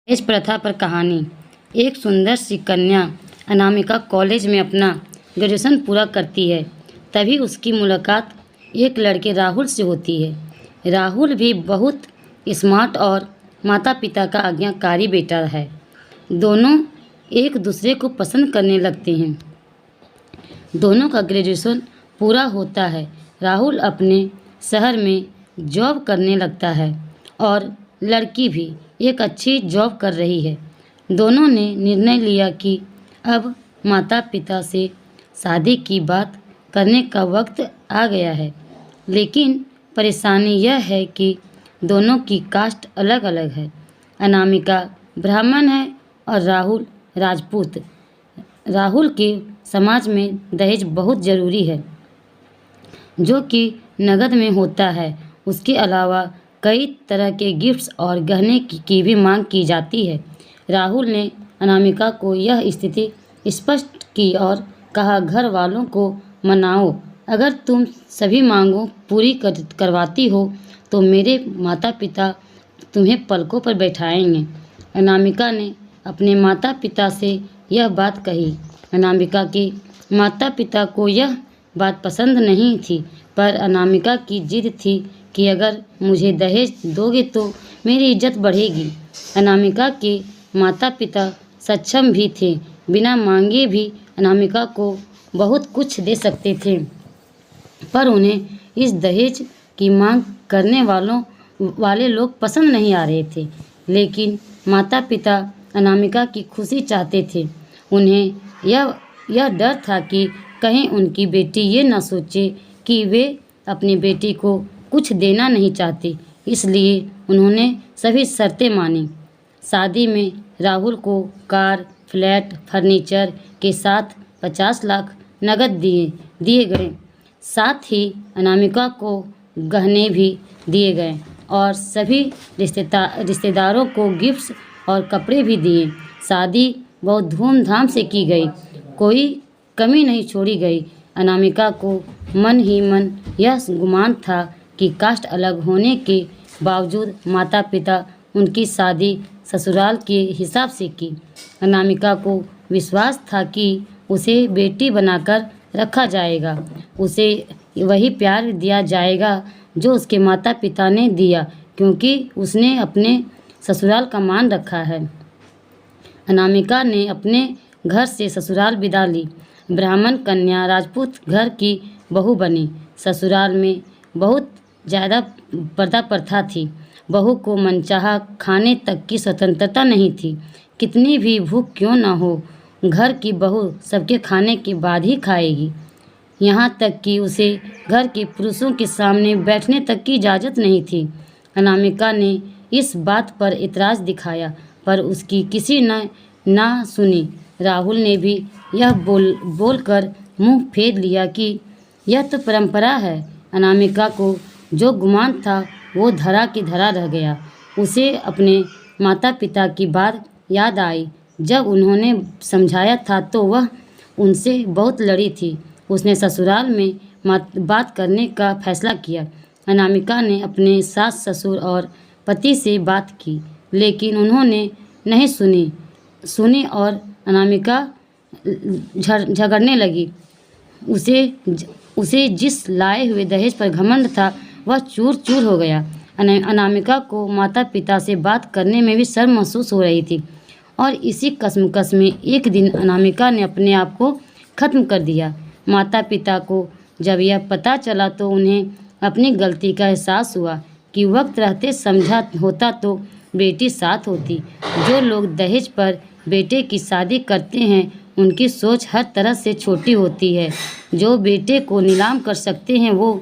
दहेज प्रथा पर कहानी। एक सुंदर सी कन्या अनामिका कॉलेज में अपना ग्रेजुएशन पूरा करती है। तभी उसकी मुलाकात एक लड़के राहुल से होती है। राहुल भी बहुत स्मार्ट और माता पिता का आज्ञाकारी बेटा है। दोनों एक दूसरे को पसंद करने लगते हैं। दोनों का ग्रेजुएशन पूरा होता है। राहुल अपने शहर में जॉब करने लगता है और लड़की भी एक अच्छी जॉब कर रही है। दोनों ने निर्णय लिया कि अब माता पिता से शादी की बात करने का वक्त आ गया है। लेकिन परेशानी यह है कि दोनों की कास्ट अलग अलग है। अनामिका ब्राह्मण है और राहुल राजपूत। राहुल के समाज में दहेज बहुत ज़रूरी है, जो कि नकद में होता है। उसके अलावा कई तरह के गिफ्ट्स और गहने की भी मांग की जाती है। राहुल ने अनामिका को यह स्थिति स्पष्ट की और कहा, घर वालों को मनाओ। अगर तुम सभी मांगों पूरी करवाती हो तो मेरे माता पिता तुम्हें पलकों पर बैठाएंगे। अनामिका ने अपने माता पिता से यह बात कही। अनामिका के माता पिता को यह बात पसंद नहीं थी, पर अनामिका की जिद थी कि अगर मुझे दहेज दोगे तो मेरी इज्जत बढ़ेगी। अनामिका के माता पिता सक्षम भी थे। बिना मांगे भी अनामिका को बहुत कुछ दे सकते थे, पर उन्हें इस दहेज की मांग करने वाले लोग पसंद नहीं आ रहे थे। लेकिन माता पिता अनामिका की खुशी चाहते थे। उन्हें यह डर था कि कहीं उनकी बेटी ये न सोचे कि वे अपनी बेटी को कुछ देना नहीं चाहते। इसलिए उन्होंने सभी शर्तें मानी। शादी में राहुल को कार, फ्लैट, फर्नीचर के साथ 50 लाख नकद दिए गए। साथ ही अनामिका को गहने भी दिए गए और सभी रिश्तेदारों को गिफ्ट्स और कपड़े भी दिए। शादी बहुत धूमधाम से की गई, कोई कमी नहीं छोड़ी गई। अनामिका को मन ही मन यह गुमान था कि कास्ट अलग होने के बावजूद माता पिता उनकी शादी ससुराल के हिसाब से की। अनामिका को विश्वास था कि उसे बेटी बनाकर रखा जाएगा, उसे वही प्यार दिया जाएगा जो उसके माता पिता ने दिया, क्योंकि उसने अपने ससुराल का मान रखा है। अनामिका ने अपने घर से ससुराल विदा ली। ब्राह्मण कन्या राजपूत घर की बहू बनी। ससुराल में बहुत ज़्यादा पर्दा प्रथा थी। बहू को मनचाहा खाने तक की स्वतंत्रता नहीं थी। कितनी भी भूख क्यों न हो, घर की बहू सबके खाने के बाद ही खाएगी। यहाँ तक कि उसे घर के पुरुषों के सामने बैठने तक की इजाज़त नहीं थी। अनामिका ने इस बात पर इतराज़ दिखाया, पर उसकी किसी ने ना सुनी। राहुल ने भी यह बोलकर मुंह फेर लिया कि यह तो परंपरा है। अनामिका को जो गुमान था वो धरा की धरा रह गया। उसे अपने माता पिता की बात याद आई। जब उन्होंने समझाया था तो वह उनसे बहुत लड़ी थी। उसने ससुराल में बात करने का फैसला किया। अनामिका ने अपने सास ससुर और पति से बात की, लेकिन उन्होंने नहीं सुनी और अनामिका झगड़ने लगी। उसे जिस लाए हुए दहेज पर घमंड था वह चूर चूर हो गया। अनामिका को माता पिता से बात करने में भी शर्म महसूस हो रही थी और इसी कश्मकश में एक दिन अनामिका ने अपने आप को ख़त्म कर दिया। माता पिता को जब यह पता चला तो उन्हें अपनी गलती का एहसास हुआ कि वक्त रहते समझा होता तो बेटी साथ होती। जो लोग दहेज पर बेटे की शादी करते हैं उनकी सोच हर तरह से छोटी होती है। जो बेटे को नीलाम कर सकते हैं वो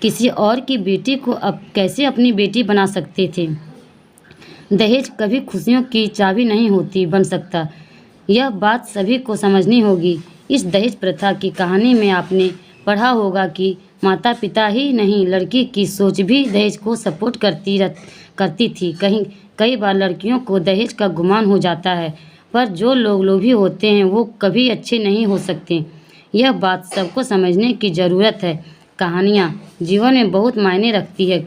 किसी और की बेटी को अब कैसे अपनी बेटी बना सकते थे। दहेज कभी खुशियों की चाबी नहीं बन सकता। यह बात सभी को समझनी होगी। इस दहेज प्रथा की कहानी में आपने पढ़ा होगा कि माता पिता ही नहीं, लड़की की सोच भी दहेज को सपोर्ट करती थी। कई बार लड़कियों को दहेज का गुमान हो जाता है, पर जो लोग लोभी होते हैं वो कभी अच्छे नहीं हो सकते। यह बात सबको समझने की ज़रूरत है। कहानियाँ जीवन में बहुत मायने रखती है।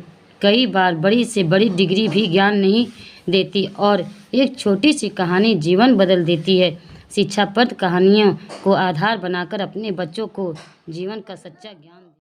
कई बार बड़ी से बड़ी डिग्री भी ज्ञान नहीं देती और एक छोटी सी कहानी जीवन बदल देती है। शिक्षाप्रद कहानियों को आधार बनाकर अपने बच्चों को जीवन का सच्चा ज्ञान